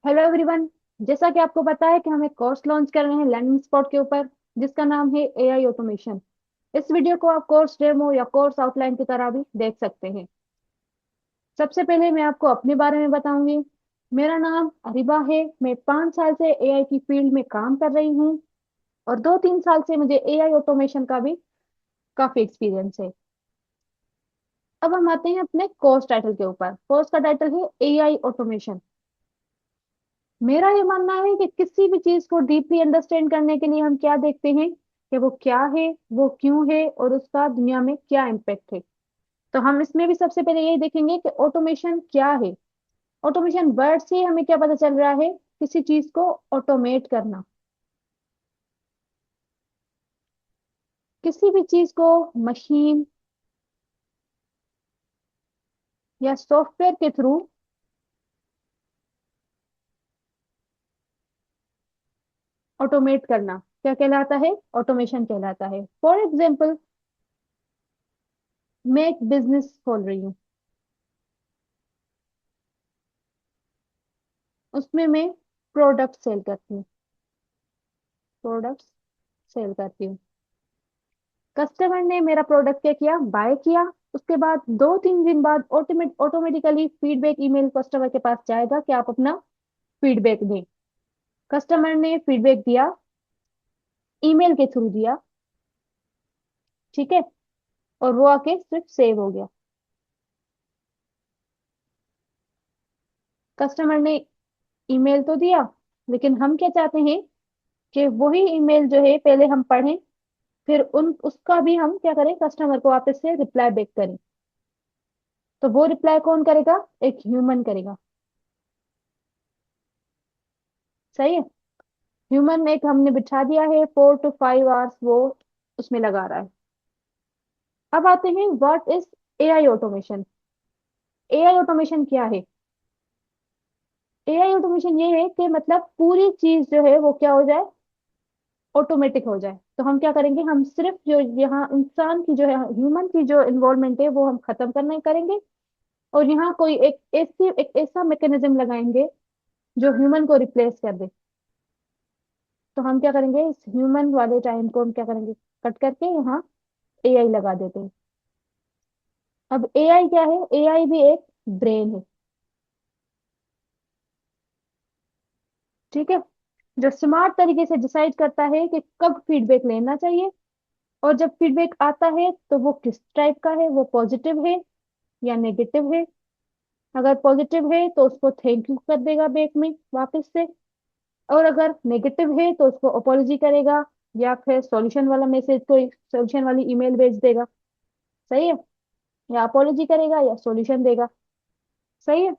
Hello everyone. जैसा कि आपको पता है कि हम एक कोर्स लॉन्च कर रहे हैं लर्निंग स्पॉट के ऊपर, जिसका नाम है एआई ऑटोमेशन। इस वीडियो को आप कोर्स डेमो या कोर्स आउटलाइन की तरह भी देख सकते हैं। सबसे पहले मैं आपको अपने बारे में बताऊंगी। मेरा नाम अरिबा है। मैं 5 साल से एआई की फील्ड में काम कर रही हूँ और 2-3 साल से मुझे एआई ऑटोमेशन का भी काफी एक्सपीरियंस है। अब हम आते हैं अपने कोर्स टाइटल के ऊपर। कोर्स का टाइटल है एआई ऑटोमेशन। मेरा ये मानना है कि किसी भी चीज को डीपली अंडरस्टैंड करने के लिए हम क्या देखते हैं कि वो क्या है, वो क्यों है और उसका दुनिया में क्या इम्पेक्ट है। तो हम इसमें भी सबसे पहले यही देखेंगे कि ऑटोमेशन क्या है। ऑटोमेशन वर्ड से हमें क्या पता चल रहा है? किसी चीज को ऑटोमेट करना, किसी भी चीज को मशीन या सॉफ्टवेयर के थ्रू ऑटोमेट करना क्या कहलाता है? ऑटोमेशन कहलाता है। फॉर एग्जाम्पल, मैं एक बिजनेस खोल रही हूँ, उसमें मैं प्रोडक्ट सेल करती हूँ। प्रोडक्ट सेल करती हूँ। कस्टमर ने मेरा प्रोडक्ट क्या किया? बाय किया। उसके बाद 2-3 दिन बाद ऑटोमेटिकली फीडबैक ईमेल कस्टमर के पास जाएगा कि आप अपना फीडबैक दें। कस्टमर ने फीडबैक दिया, ईमेल के थ्रू दिया, ठीक है, और वो आके सिर्फ सेव हो गया। कस्टमर ने ईमेल तो दिया, लेकिन हम क्या चाहते हैं कि वही ईमेल जो है पहले हम पढ़ें, फिर उन उसका भी हम क्या करें, कस्टमर को वापस से रिप्लाई बैक करें। तो वो रिप्लाई कौन करेगा? एक ह्यूमन करेगा। सही है। ह्यूमन एक हमने बिठा दिया है, 4 to 5 आवर्स वो उसमें लगा रहा है। अब आते हैं, what is AI automation. AI automation क्या है? एआई ऑटोमेशन ये है कि मतलब पूरी चीज जो है वो क्या हो जाए, ऑटोमेटिक हो जाए। तो हम क्या करेंगे, हम सिर्फ जो यहाँ इंसान की जो है, ह्यूमन की जो इन्वॉल्वमेंट है वो हम खत्म करना करेंगे। और यहाँ कोई एक ऐसा मैकेनिज्म लगाएंगे जो ह्यूमन को रिप्लेस कर दे। तो हम क्या करेंगे, इस ह्यूमन वाले टाइम को हम क्या करेंगे, कट करके यहाँ एआई लगा देते हैं। अब एआई क्या है? एआई भी एक ब्रेन है, ठीक है, जो स्मार्ट तरीके से डिसाइड करता है कि कब फीडबैक लेना चाहिए। और जब फीडबैक आता है तो वो किस टाइप का है, वो पॉजिटिव है या नेगेटिव है। अगर पॉजिटिव है तो उसको थैंक यू कर देगा बैक में वापस से, और अगर नेगेटिव है तो उसको अपोलॉजी करेगा या फिर सॉल्यूशन वाला मैसेज, कोई सॉल्यूशन वाली ईमेल भेज देगा। सही है। या अपोलॉजी करेगा या सॉल्यूशन देगा। सही है।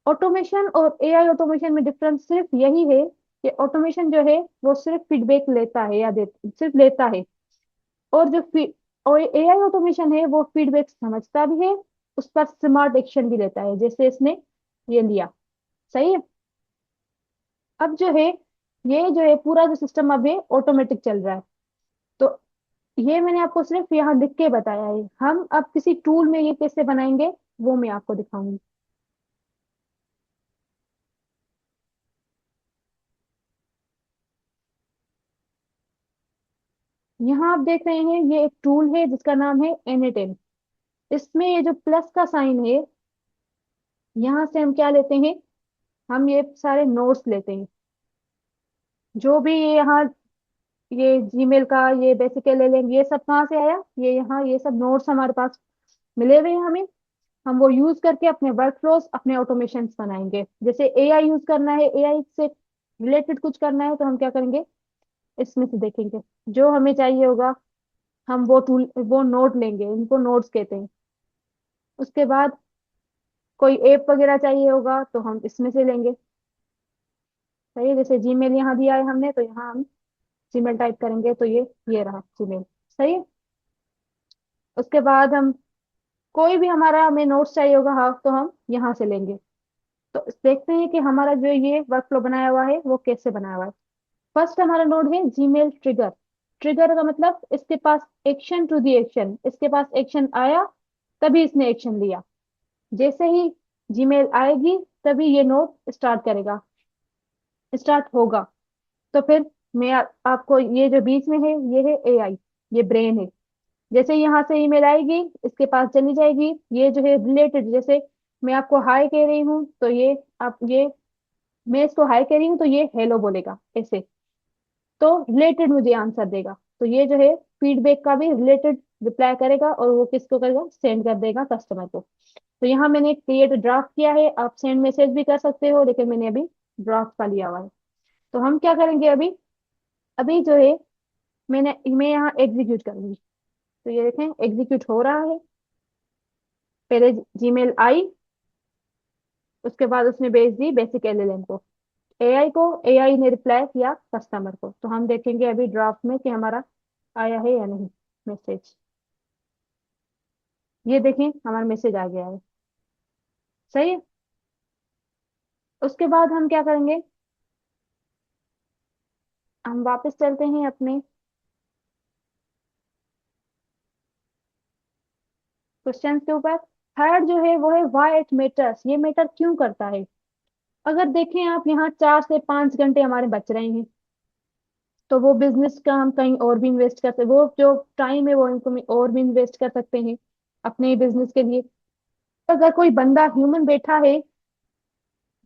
ऑटोमेशन और एआई ऑटोमेशन में डिफरेंस सिर्फ यही है कि ऑटोमेशन जो है वो सिर्फ फीडबैक लेता है या सिर्फ लेता है। और और एआई ऑटोमेशन है वो फीडबैक समझता भी है, उस पर स्मार्ट एक्शन भी लेता है, जैसे इसने ये लिया। सही है। अब जो है, ये जो है पूरा जो सिस्टम अब ये ऑटोमेटिक चल रहा है। तो ये मैंने आपको सिर्फ यहाँ लिख के बताया है। हम अब किसी टूल में ये कैसे बनाएंगे वो मैं आपको दिखाऊंगी। यहाँ आप देख रहे हैं ये एक टूल है जिसका नाम है एनिटेन। इसमें ये जो प्लस का साइन है, यहाँ से हम क्या लेते हैं, हम ये सारे नोट्स लेते हैं। जो भी ये यहाँ ये जीमेल का ये बेसिकली ले लेंगे, ये सब कहाँ से आया, ये यहाँ ये सब नोट्स हमारे पास मिले हुए हैं हमें। हम वो यूज करके अपने वर्क फ्लोज, अपने ऑटोमेशन बनाएंगे। जैसे एआई यूज करना है, एआई से रिलेटेड कुछ करना है, तो हम क्या करेंगे, इसमें से देखेंगे जो हमें चाहिए होगा। हम वो टूल वो नोट लेंगे, इनको नोट्स कहते हैं। उसके बाद कोई ऐप वगैरह चाहिए होगा तो हम इसमें से लेंगे। सही है। जैसे जीमेल यहाँ दिया है हमने, तो यहाँ हम जीमेल टाइप करेंगे तो ये रहा जीमेल। सही है। उसके बाद हम कोई भी हमारा हमें नोट्स चाहिए होगा, हाँ, तो हम यहाँ से लेंगे। तो देखते हैं कि हमारा जो ये वर्क फ्लो बनाया हुआ है वो कैसे बनाया हुआ है। फर्स्ट हमारा नोड है जीमेल ट्रिगर। ट्रिगर का मतलब इसके पास एक्शन टू दी एक्शन, इसके पास एक्शन आया तभी इसने एक्शन लिया। जैसे ही जीमेल आएगी तभी ये नोड स्टार्ट करेगा। स्टार्ट होगा, तो फिर मैं आपको ये जो बीच में है ये है एआई, ये ब्रेन है। जैसे यहाँ से ईमेल आएगी, इसके पास चली जाएगी, ये जो है रिलेटेड, जैसे मैं आपको हाय कह रही हूँ तो ये आप ये मैं इसको हाय कह रही हूँ तो ये हेलो बोलेगा ऐसे, तो रिलेटेड मुझे आंसर देगा। तो ये जो है फीडबैक का भी रिलेटेड रिप्लाई करेगा, और वो किसको करेगा, सेंड कर देगा कस्टमर को। तो यहाँ मैंने क्रिएट ड्राफ्ट किया है, आप सेंड मैसेज भी कर सकते हो, लेकिन मैंने अभी ड्राफ्ट का लिया हुआ है। तो हम क्या करेंगे अभी, अभी जो है मैं यहाँ एग्जीक्यूट करूंगी। तो ये देखें एग्जीक्यूट हो रहा है। पहले जीमेल आई, उसके बाद उसने भेज दी बेसिक एलएलएम को, एआई को, एआई ने रिप्लाई किया कस्टमर को। तो हम देखेंगे अभी ड्राफ्ट में कि हमारा आया है या नहीं मैसेज। ये देखें हमारा मैसेज आ गया है। सही है। उसके बाद हम क्या करेंगे, हम वापस चलते हैं अपने क्वेश्चन के ऊपर। थर्ड जो है वो है व्हाई इट मैटर्स, ये मैटर क्यों करता है। अगर देखें आप, यहाँ 4 से 5 घंटे हमारे बच रहे हैं, तो वो बिजनेस का हम कहीं और भी इन्वेस्ट कर सकते, वो जो टाइम है वो इनको में और भी इन्वेस्ट कर सकते हैं अपने बिजनेस के लिए। अगर कोई बंदा ह्यूमन बैठा है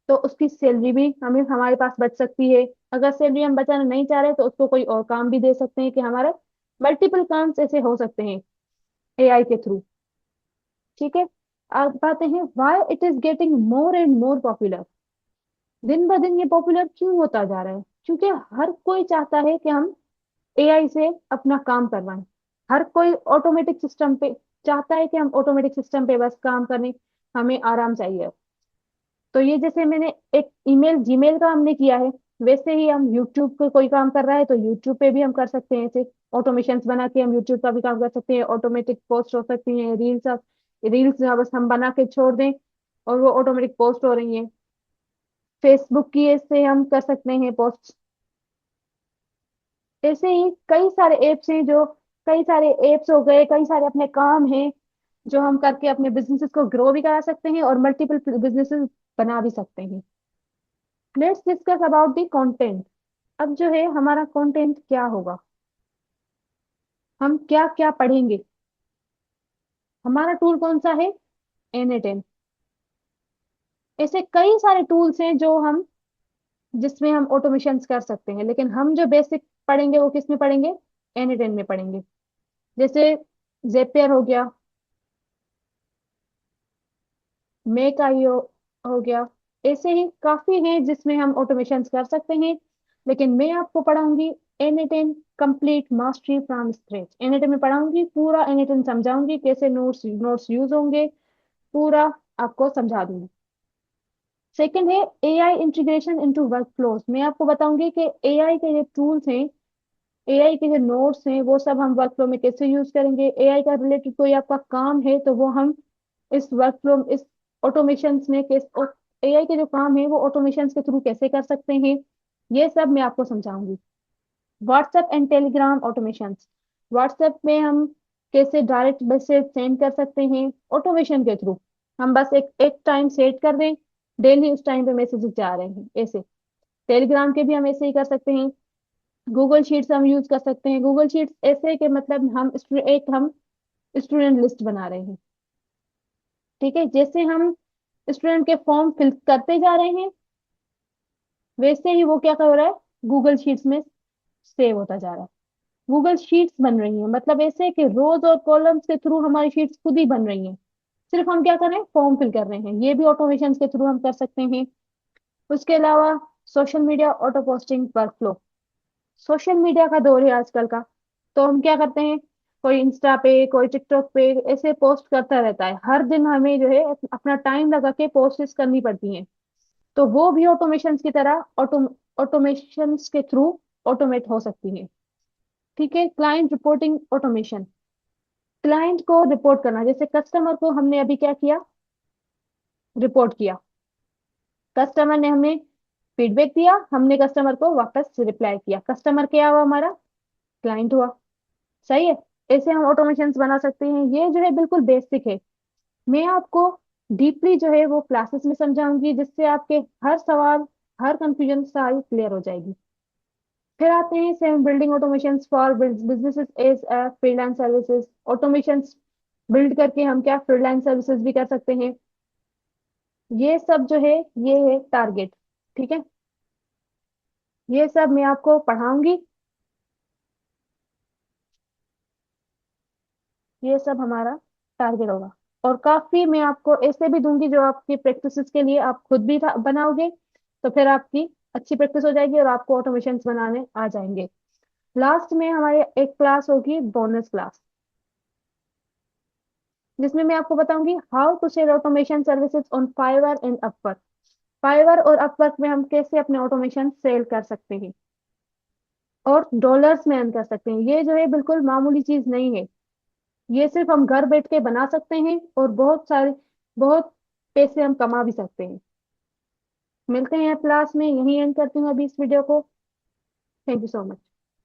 तो उसकी सैलरी भी हमें हमारे पास बच सकती है। अगर सैलरी हम बचाना नहीं चाह रहे तो उसको कोई और काम भी दे सकते हैं, कि हमारे मल्टीपल काम ऐसे हो सकते हैं एआई के थ्रू। ठीक है। अब बातें हैं why it is getting more and more popular. दिन ब दिन ये पॉपुलर क्यों होता जा रहा है, क्योंकि हर कोई चाहता है कि हम एआई से अपना काम करवाएं। हर कोई ऑटोमेटिक सिस्टम पे चाहता है कि हम ऑटोमेटिक सिस्टम पे बस काम करें, हमें आराम चाहिए। तो ये जैसे मैंने एक ईमेल जीमेल का हमने किया है, वैसे ही हम यूट्यूब पे कोई काम कर रहा है तो यूट्यूब पे भी हम कर सकते हैं ऐसे ऑटोमेशंस बना के। हम यूट्यूब का भी काम कर सकते हैं, ऑटोमेटिक पोस्ट हो सकती हैं रील्स, रील्स बस हम बना के छोड़ दें और वो ऑटोमेटिक पोस्ट हो रही हैं। फेसबुक की ऐसे हम कर सकते हैं पोस्ट। ऐसे ही कई सारे एप्स हैं जो, कई सारे एप्स हो गए, कई सारे अपने काम हैं जो हम करके अपने बिजनेसेस को ग्रो भी करा सकते हैं और मल्टीपल बिजनेसेस बना भी सकते हैं। Let's discuss about the content. अब जो है हमारा कंटेंट क्या होगा, हम क्या क्या पढ़ेंगे। हमारा टूल कौन सा है, एन10। ऐसे कई सारे टूल्स हैं जो हम, जिसमें हम ऑटोमेशन कर सकते हैं, लेकिन हम जो बेसिक पढ़ेंगे वो किस में पढ़ेंगे, एन10 में पढ़ेंगे। जैसे जेपियर हो गया, मेक आईओ हो गया, ऐसे ही काफी हैं जिसमें हम ऑटोमेशन कर सकते हैं। लेकिन मैं आपको पढ़ाऊंगी एन10 कंप्लीट मास्टरी फ्रॉम स्क्रैच। एन10 में पढ़ाऊंगी पूरा, एन10 समझाऊंगी कैसे नोट्स नोट्स यूज होंगे, पूरा आपको समझा दूंगी। सेकंड है AI integration into work flows. मैं आपको बताऊंगी कि एआई के जो टूल्स हैं, एआई के जो नोट्स हैं, वो सब हम वर्क फ्लो में कैसे यूज करेंगे। एआई का रिलेटेड कोई आपका काम है तो वो हम इस वर्क फ्लो, इस ऑटोमेशन में कैसे, एआई के जो काम है वो ऑटोमेशन के थ्रू कैसे कर सकते हैं, ये सब मैं आपको समझाऊंगी। WhatsApp and Telegram automation. WhatsApp में हम कैसे डायरेक्ट मैसेज सेंड कर सकते हैं ऑटोमेशन के थ्रू। हम बस एक एक टाइम सेट कर दें, डेली उस टाइम पे मैसेजेस जा रहे हैं ऐसे। टेलीग्राम के भी हम ऐसे ही कर सकते हैं। गूगल शीट्स हम यूज कर सकते हैं। गूगल शीट्स ऐसे कि मतलब हम स्टूडेंट लिस्ट बना रहे हैं। ठीक है, जैसे हम स्टूडेंट के फॉर्म फिल करते जा रहे हैं, वैसे ही वो क्या कर रहा है, गूगल शीट्स में सेव होता जा रहा है। गूगल शीट्स बन रही हैं, मतलब ऐसे कि रोज और कॉलम्स के थ्रू हमारी शीट्स खुद ही बन रही हैं। सिर्फ हम क्या कर रहे हैं, फॉर्म फिल कर रहे हैं। ये भी ऑटोमेशन के थ्रू हम कर सकते हैं। उसके अलावा social media auto posting workflow. Social media का दौर है आजकल का, तो हम क्या करते हैं, कोई इंस्टा पे, कोई टिकटॉक पे ऐसे पोस्ट करता रहता है। हर दिन हमें जो है अपना टाइम लगा के पोस्ट करनी पड़ती हैं। तो वो भी ऑटोमेशन की तरह ऑटोमेशन के थ्रू ऑटोमेट हो सकती है। ठीक है। Client reporting automation. क्लाइंट को रिपोर्ट करना, जैसे कस्टमर को हमने अभी क्या किया, रिपोर्ट किया। कस्टमर ने हमें फीडबैक दिया, हमने कस्टमर को वापस रिप्लाई किया, कस्टमर क्या हुआ, हमारा क्लाइंट हुआ। सही है। ऐसे हम ऑटोमेशन बना सकते हैं। ये जो है बिल्कुल बेसिक है। मैं आपको डीपली जो है वो क्लासेस में समझाऊंगी, जिससे आपके हर सवाल हर कंफ्यूजन सारी क्लियर हो जाएगी। फिर आते हैं same building automation for businesses as freelance services. Automation build करके हम क्या फ्रीलांस सर्विसेज भी कर सकते हैं। ये सब जो है ये है टारगेट। ठीक है, ये सब मैं आपको पढ़ाऊंगी। ये सब हमारा टारगेट होगा। और काफी मैं आपको ऐसे भी दूंगी जो आपकी प्रैक्टिस के लिए आप खुद भी बनाओगे, तो फिर आपकी अच्छी प्रैक्टिस हो जाएगी और आपको ऑटोमेशन बनाने आ जाएंगे। लास्ट में हमारे एक क्लास होगी बोनस क्लास, जिसमें मैं आपको बताऊंगी how to sell automation services on Fiverr and Upwork. Fiverr और अपवर्क में हम कैसे अपने ऑटोमेशन सेल कर सकते हैं और डॉलर्स में अर्न कर सकते हैं। ये जो है बिल्कुल मामूली चीज नहीं है, ये सिर्फ हम घर बैठ के बना सकते हैं और बहुत पैसे हम कमा भी सकते हैं। मिलते हैं क्लास में, यहीं एंड करती हूँ अभी इस वीडियो को। Thank you so much.